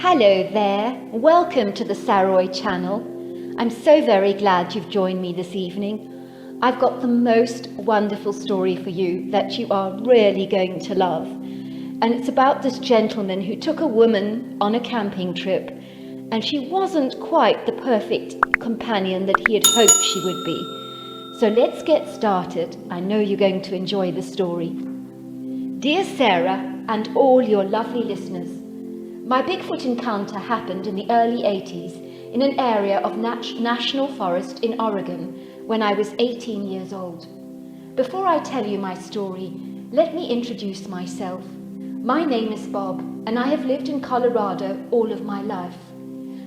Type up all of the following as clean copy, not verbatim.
Hello there, welcome to the Saroy channel. I'm so very glad you've joined me this evening. I've got the most wonderful story for you that you are really going to love. And it's about this gentleman who took a woman on a camping trip, and she wasn't quite the perfect companion that he had hoped she would be. So let's get started. I know you're going to enjoy the story. Dear Sarah and all your lovely listeners, my Bigfoot encounter happened in the early 80s in an area of national forest in Oregon when I was 18 years old. Before I tell you my story, let me introduce myself. My name is Bob, and I have lived in Colorado all of my life.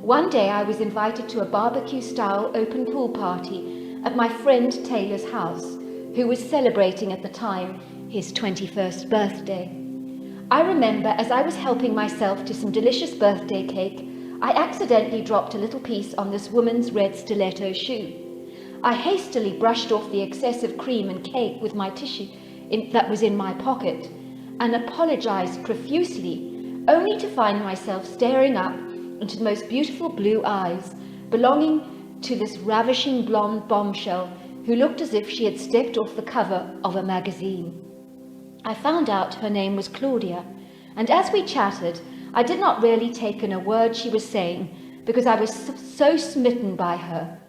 One day I was invited to a barbecue-style open pool party at my friend Taylor's house, who was celebrating at the time his 21st birthday. I remember as I was helping myself to some delicious birthday cake, I accidentally dropped a little piece on this woman's red stiletto shoe. I hastily brushed off the excessive cream and cake with my tissue that was in my pocket and apologized profusely, only to find myself staring up into the most beautiful blue eyes belonging to this ravishing blonde bombshell who looked as if she had stepped off the cover of a magazine. I found out her name was Claudia, and as we chatted, I did not really take in a word she was saying because I was so smitten by her.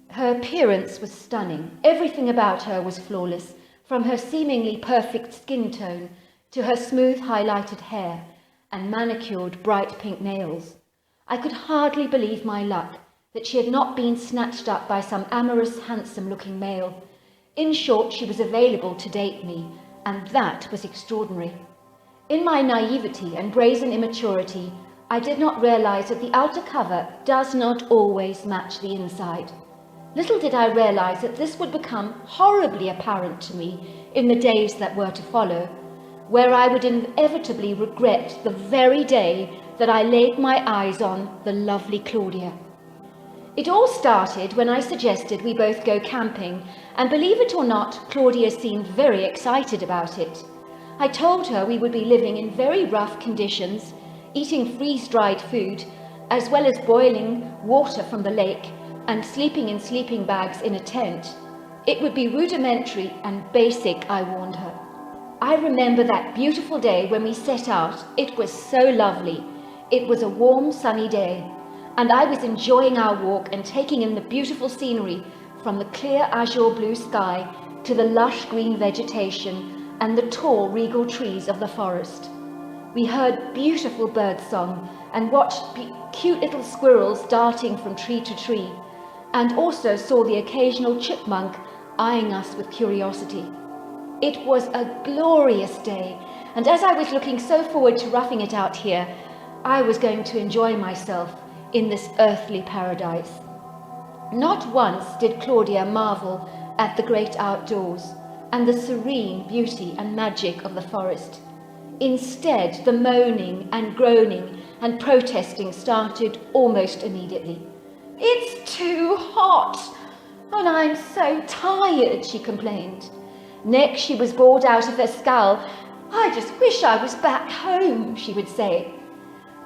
Her appearance was stunning. Everything about her was flawless, from her seemingly perfect skin tone to her smooth highlighted hair and manicured bright pink nails. I could hardly believe my luck that she had not been snatched up by some amorous, handsome-looking male. In short, she was available to date me, and that was extraordinary. In my naivety and brazen immaturity, I did not realize that the outer cover does not always match the inside. Little did I realize that this would become horribly apparent to me in the days that were to follow, where I would inevitably regret the very day that I laid my eyes on the lovely Claudia. It all started when I suggested we both go camping, and believe it or not, Claudia seemed very excited about it. I told her we would be living in very rough conditions, eating freeze-dried food, as well as boiling water from the lake and sleeping in sleeping bags in a tent. It would be rudimentary and basic, I warned her. I remember that beautiful day when we set out. It was so lovely. It was a warm, sunny day, and I was enjoying our walk and taking in the beautiful scenery from the clear azure blue sky to the lush green vegetation and the tall regal trees of the forest. We heard beautiful birdsong and watched cute little squirrels darting from tree to tree, and also saw the occasional chipmunk eyeing us with curiosity. It was a glorious day, and as I was looking so forward to roughing it out here, I was going to enjoy myself in this earthly paradise. Not once did Claudia marvel at the great outdoors and the serene beauty and magic of the forest. Instead, the moaning and groaning and protesting started almost immediately. "It's too hot, and I'm so tired," she complained. Next, she was bored out of her skull. "I just wish I was back home," she would say.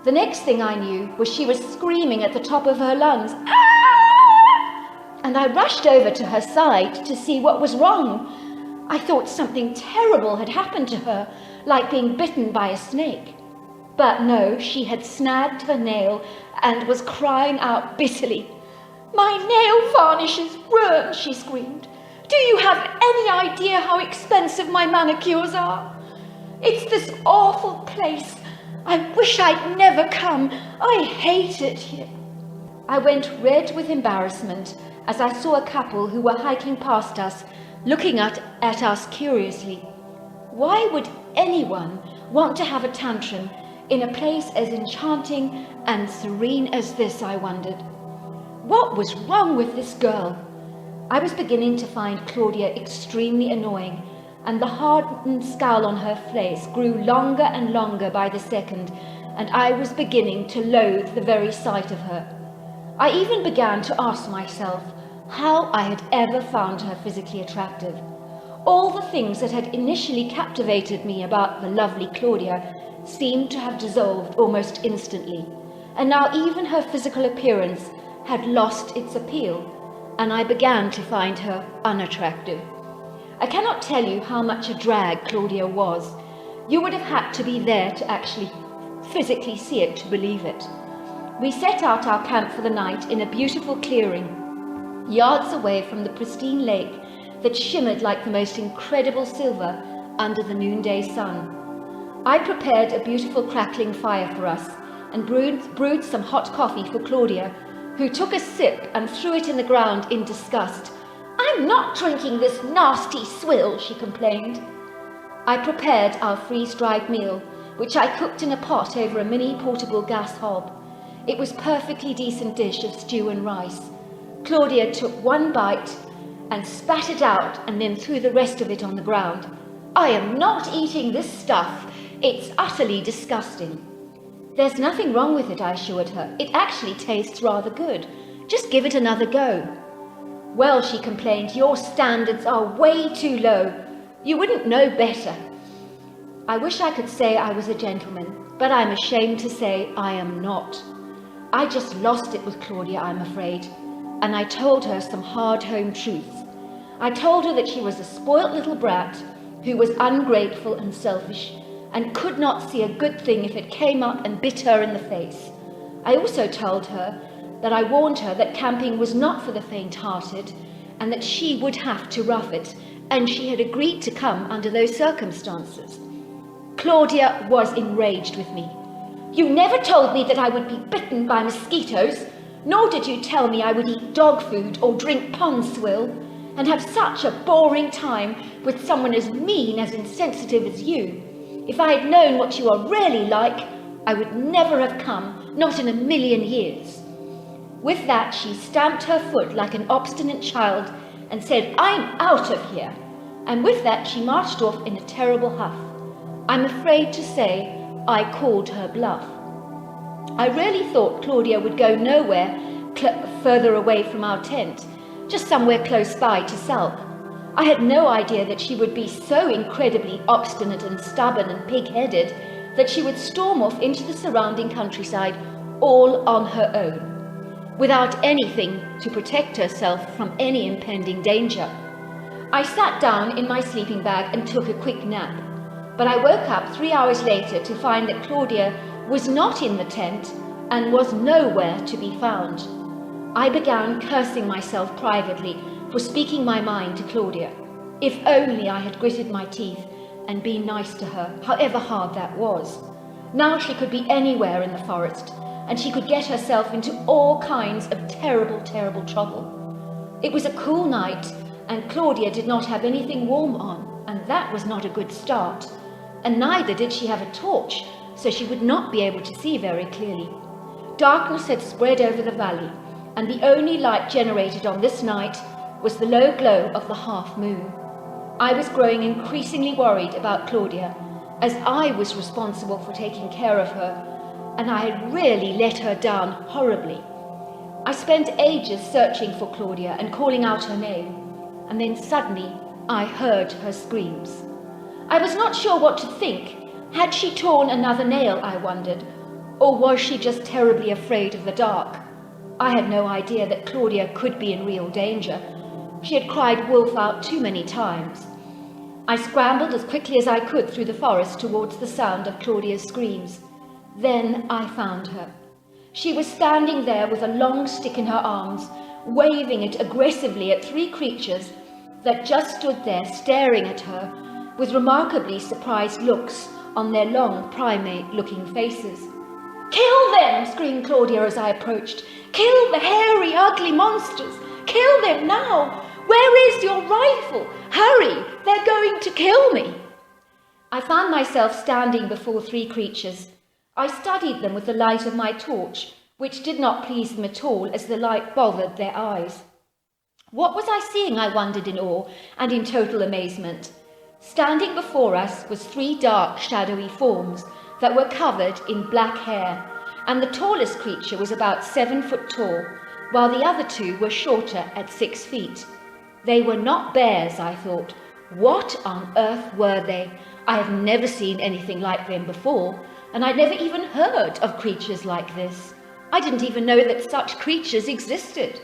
The next thing I knew was she was screaming at the top of her lungs, "Ah!" And I rushed over to her side to see what was wrong. I thought something terrible had happened to her, like being bitten by a snake. But no, she had snagged her nail and was crying out bitterly. "My nail varnish is ruined," she screamed. "Do you have any idea how expensive my manicures are? It's this awful place. I wish I'd never come. I hate it here." I went red with embarrassment as I saw a couple who were hiking past us, looking at us curiously. Why would anyone want to have a tantrum in a place as enchanting and serene as this, I wondered. What was wrong with this girl? I was beginning to find Claudia extremely annoying, and the hardened scowl on her face grew longer and longer by the second, and I was beginning to loathe the very sight of her. I even began to ask myself how I had ever found her physically attractive. All the things that had initially captivated me about the lovely Claudia seemed to have dissolved almost instantly, and now even her physical appearance had lost its appeal, and I began to find her unattractive. I cannot tell you how much a drag Claudia was. You would have had to be there to actually physically see it to believe it. We set out our camp for the night in a beautiful clearing, yards away from the pristine lake that shimmered like the most incredible silver under the noonday sun. I prepared a beautiful crackling fire for us and brewed some hot coffee for Claudia, who took a sip and threw it in the ground in disgust. "I'm not drinking this nasty swill," she complained. I prepared our freeze-dried meal, which I cooked in a pot over a mini portable gas hob. It was a perfectly decent dish of stew and rice. Claudia took one bite and spat it out and then threw the rest of it on the ground. "I am not eating this stuff. It's utterly disgusting." "There's nothing wrong with it," I assured her. "It actually tastes rather good. Just give it another go." "Well," she complained, "your standards are way too low. You wouldn't know better." I wish I could say I was a gentleman, but I'm ashamed to say I am not. I just lost it with Claudia, I'm afraid, and I told her some hard-home truths. I told her that she was a spoilt little brat who was ungrateful and selfish and could not see a good thing if it came up and bit her in the face. I also told her that I warned her that camping was not for the faint-hearted and that she would have to rough it, and she had agreed to come under those circumstances. Claudia was enraged with me. "You never told me that I would be bitten by mosquitoes, nor did you tell me I would eat dog food or drink pond swill and have such a boring time with someone as mean, as insensitive as you. If I had known what you are really like, I would never have come, not in a million years." With that, she stamped her foot like an obstinate child and said, "I'm out of here." And with that, she marched off in a terrible huff. I'm afraid to say I called her bluff. I really thought Claudia would go nowhere further away from our tent, just somewhere close by to sulk. I had no idea that she would be so incredibly obstinate and stubborn and pig-headed that she would storm off into the surrounding countryside all on her own, without anything to protect herself from any impending danger. I sat down in my sleeping bag and took a quick nap, but I woke up 3 hours later to find that Claudia was not in the tent and was nowhere to be found. I began cursing myself privately for speaking my mind to Claudia. If only I had gritted my teeth and been nice to her, however hard that was. Now she could be anywhere in the forest, and she could get herself into all kinds of terrible, terrible trouble. It was a cool night, and Claudia did not have anything warm on, and that was not a good start. And neither did she have a torch, so she would not be able to see very clearly. Darkness had spread over the valley, and the only light generated on this night was the low glow of the half moon. I was growing increasingly worried about Claudia, as I was responsible for taking care of her, and I had really let her down horribly. I spent ages searching for Claudia and calling out her name, and then suddenly I heard her screams. I was not sure what to think. Had she torn another nail, I wondered, or was she just terribly afraid of the dark? I had no idea that Claudia could be in real danger. She had cried wolf out too many times. I scrambled as quickly as I could through the forest towards the sound of Claudia's screams. Then I found her. She was standing there with a long stick in her arms, waving it aggressively at 3 creatures that just stood there staring at her with remarkably surprised looks on their long primate-looking faces. "Kill them!" screamed Claudia as I approached. "Kill the hairy, ugly monsters! Kill them now! Where is your rifle? Hurry! They're going to kill me!" I found myself standing before 3 creatures. I studied them with the light of my torch, which did not please them at all as the light bothered their eyes. What was I seeing, I wondered in awe and in total amazement. Standing before us was 3 dark, shadowy forms that were covered in black hair, and the tallest creature was about 7 foot tall, while the other 2 were shorter at 6 feet. They were not bears, I thought. What on earth were they? I had never seen anything like them before, and I'd never even heard of creatures like this. I didn't even know that such creatures existed.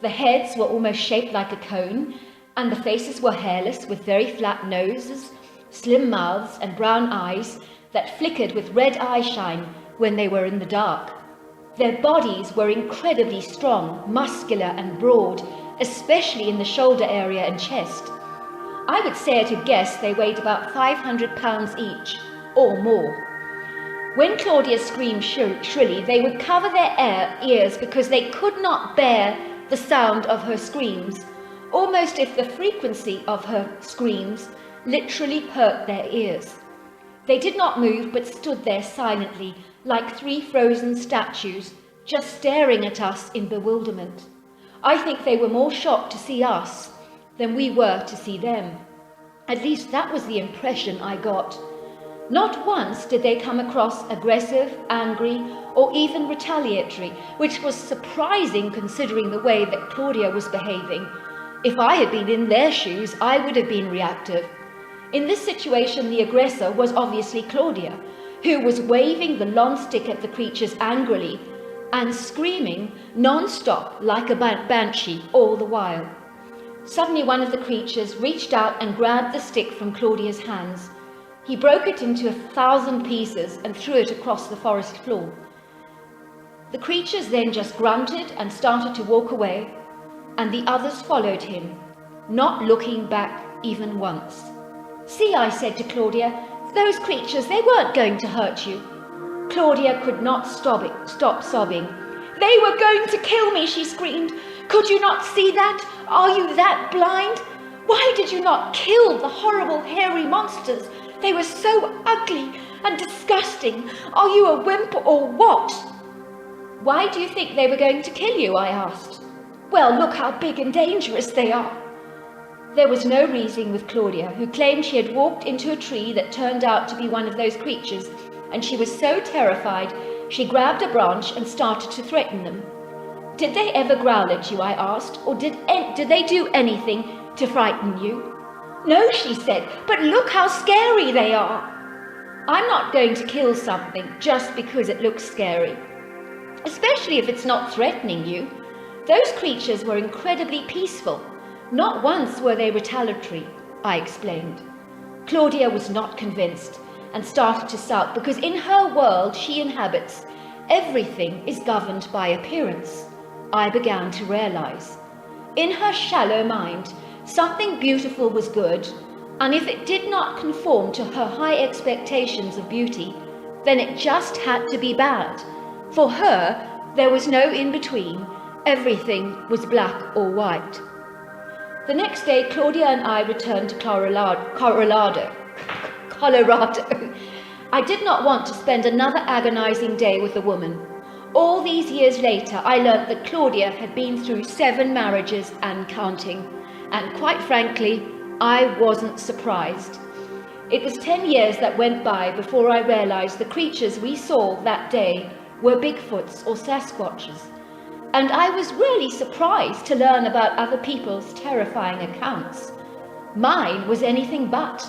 The heads were almost shaped like a cone, and the faces were hairless with very flat noses, slim mouths, and brown eyes that flickered with red eyeshine when they were in the dark. Their bodies were incredibly strong, muscular, and broad, especially in the shoulder area and chest. I would say at a guess they weighed about 500 pounds each, or more. When Claudia screamed shrilly, they would cover their ears because they could not bear the sound of her screams, almost if the frequency of her screams literally hurt their ears. They did not move but stood there silently, like three frozen statues, just staring at us in bewilderment. I think they were more shocked to see us than we were to see them. At least that was the impression I got. Not once did they come across aggressive, angry, or even retaliatory, which was surprising considering the way that Claudia was behaving. If I had been in their shoes, I would have been reactive. In this situation, the aggressor was obviously Claudia, who was waving the long stick at the creatures angrily and screaming non-stop like a banshee all the while. Suddenly one of the creatures reached out and grabbed the stick from Claudia's hands. He broke it into 1,000 pieces and threw it across the forest floor. The creatures then just grunted and started to walk away, and the others followed him, not looking back even once. "See," I said to Claudia, "those creatures, they weren't going to hurt you." Claudia could not stop sobbing. "They were going to kill me," she screamed. "Could you not see that? Are you that blind? Why did you not kill the horrible hairy monsters? They were so ugly and disgusting. Are you a wimp or what?" "Why do you think they were going to kill you?" I asked. "Well, look how big and dangerous they are." There was no reasoning with Claudia, who claimed she had walked into a tree that turned out to be one of those creatures, and she was so terrified she grabbed a branch and started to threaten them. "Did they ever growl at you?" I asked, "or did they do anything to frighten you?" "No," she said, "but look how scary they are." I'm not going to kill something just because it looks scary, especially if it's not threatening you. Those creatures were incredibly peaceful. Not once were they retaliatory, I explained. Claudia was not convinced and started to sulk because in her world she inhabits, everything is governed by appearance. I began to realize. In her shallow mind, something beautiful was good, and if it did not conform to her high expectations of beauty, then it just had to be bad. For her, there was no in-between. Everything was black or white. The next day, Claudia and I returned to Colorado. I did not want to spend another agonizing day with the woman. All these years later, I learnt that Claudia had been through 7 marriages and counting. And quite frankly, I wasn't surprised. It was 10 years that went by before I realized the creatures we saw that day were Bigfoots or Sasquatches. And I was really surprised to learn about other people's terrifying accounts. Mine was anything but.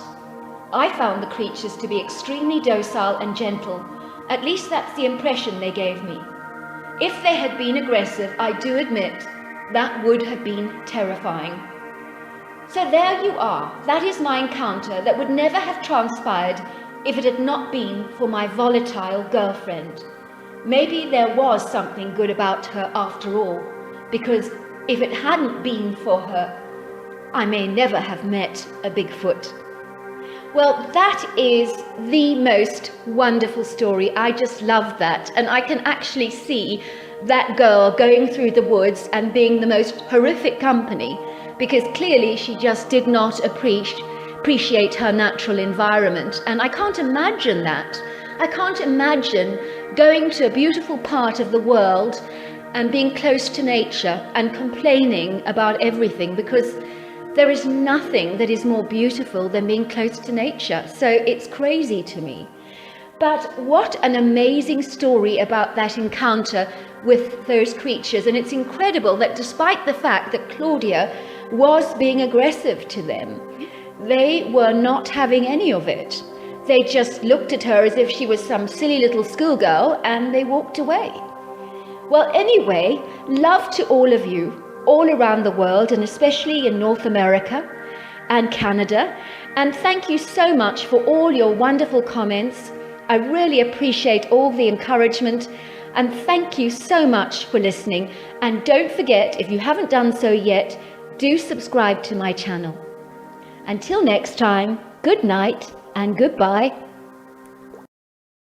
I found the creatures to be extremely docile and gentle. At least that's the impression they gave me. If they had been aggressive, I do admit, that would have been terrifying. So there you are. That is my encounter that would never have transpired if it had not been for my volatile girlfriend. Maybe there was something good about her after all, because if it hadn't been for her, I may never have met a Bigfoot. Well, that is the most wonderful story. I just love that. And I can actually see that girl going through the woods and being the most horrific company, because clearly she just did not appreciate her natural environment. And I can't imagine that. I can't imagine going to a beautiful part of the world and being close to nature and complaining about everything, because there is nothing that is more beautiful than being close to nature. So it's crazy to me. But what an amazing story about that encounter with those creatures. And it's incredible that despite the fact that Claudia was being aggressive to them, they were not having any of it. They just looked at her as if she was some silly little schoolgirl and they walked away. Well, anyway, love to all of you, all around the world, and especially in North America and Canada. And thank you so much for all your wonderful comments. I really appreciate all the encouragement. And thank you so much for listening. And don't forget, if you haven't done so yet, do subscribe to my channel. Until next time, good night and goodbye.